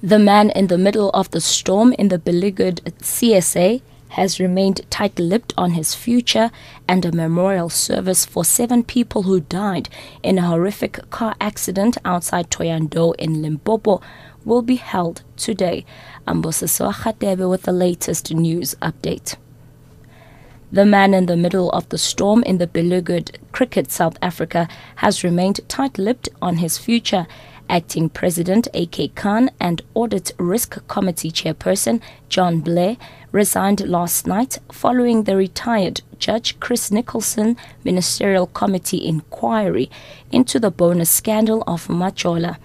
The man in the middle of the storm in the beleagured CSA has remained tight-lipped on his future, and a memorial service for 7 people who died in a horrific car accident outside Thohoyandou in Limpopo will be held today. Ambosiso Khatebe with the latest news update. The man in the middle of the storm in the beleagured cricket South Africa has remained tight-lipped on his future. Acting President A.K. Khan and Audit Risk Committee Chairperson John Blair resigned last night following the retired Judge Chris Nicholson Ministerial Committee inquiry into the bonus scandal of Majola.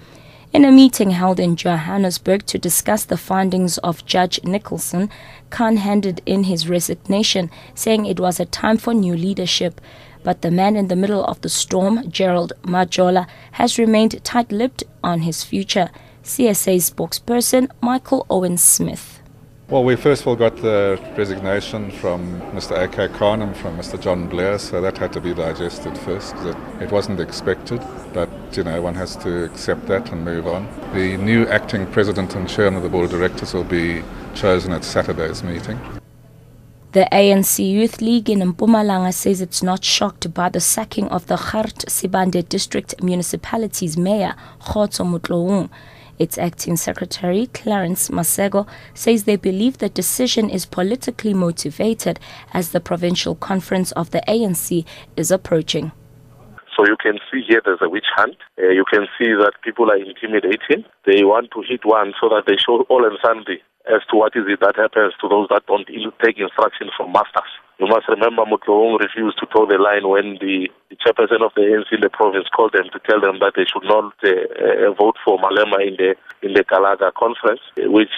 In a meeting held in Johannesburg to discuss the findings of Judge Nicholson, Khan handed in his resignation, saying it was a time for new leadership. But the man in the middle of the storm, Gerald Majola, has remained tight-lipped on his future. CSA spokesperson Michael Owen-Smith. Well, we first of all got the resignation from Mr. A.K. Khan and from Mr. John Blair, so that had to be digested first. It wasn't expected, but one has to accept that and move on. The new acting president and chairman of the board of directors will be chosen at Saturday's meeting. The ANC Youth League in Mpumalanga says it's not shocked by the sacking of the Gert Sibande District Municipality's mayor, Khotso Mutloung. Its acting secretary, Clarence Masego, says they believe the decision is politically motivated as the provincial conference of the ANC is approaching. So you can see here there's a witch hunt. You can see that people are intimidating. They want to hit one so that they show all and sundry as to what is it that happens to those that don't take instructions from masters. You must remember Mutloung refused to toe the line when the chairperson of the ANC in the province called them to tell them that they should not vote for Malema in the Kalaga conference, which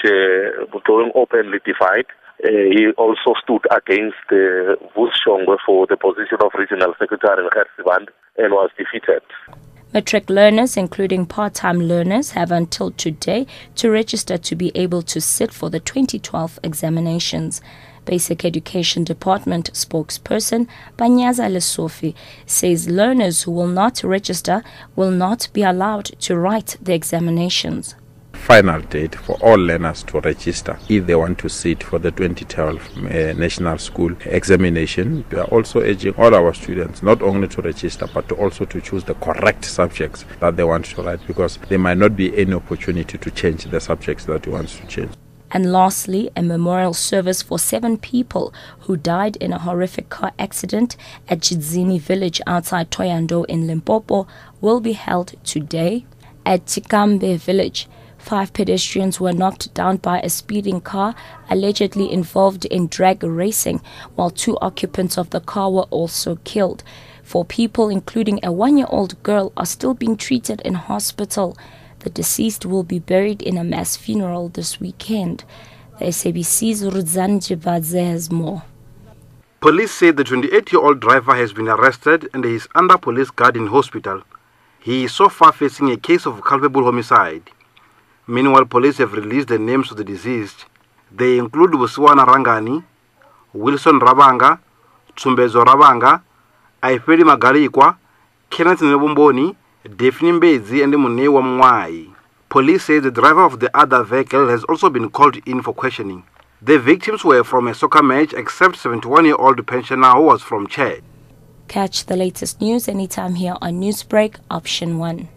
Mutloung openly defied. He also stood against Vus Shongwe for the position of regional secretary in Gersiband and was defeated. Matric learners, including part-time learners, have until today to register to be able to sit for the 2012 examinations. Basic Education Department spokesperson Banyaza Lesofi says learners who will not register will not be allowed to write the examinations. Final date for all learners to register if they want to sit for the 2012 National School Examination. We are also urging all our students not only to register but to also to choose the correct subjects that they want to write, because there might not be any opportunity to change the subjects that you want to change. And lastly, a memorial service for 7 people who died in a horrific car accident at Chidzini village outside Thohoyandou in Limpopo will be held today at Tikambe village. 5 pedestrians were knocked down by a speeding car allegedly involved in drag racing, while 2 occupants of the car were also killed. 4 people, including a 1-year-old girl, are still being treated in hospital. The deceased will be buried in a mass funeral this weekend. The SABC's Rudzan Jibadze has more. Police say the 28-year-old driver has been arrested and is under police guard in hospital. He is so far facing a case of culpable homicide. Meanwhile, police have released the names of the deceased. They include Busiwana Rangani, Wilson Rabanga, Tsumbezo Rabanga, Aifeli Magarikwa, Kenneth Nebumboni, Daphne Mbezi, and Munewa Mwai. Police say the driver of the other vehicle has also been called in for questioning. The victims were from a soccer match, except 71-year-old pensioner who was from Chad. Catch the latest news anytime here on Newsbreak Option 1.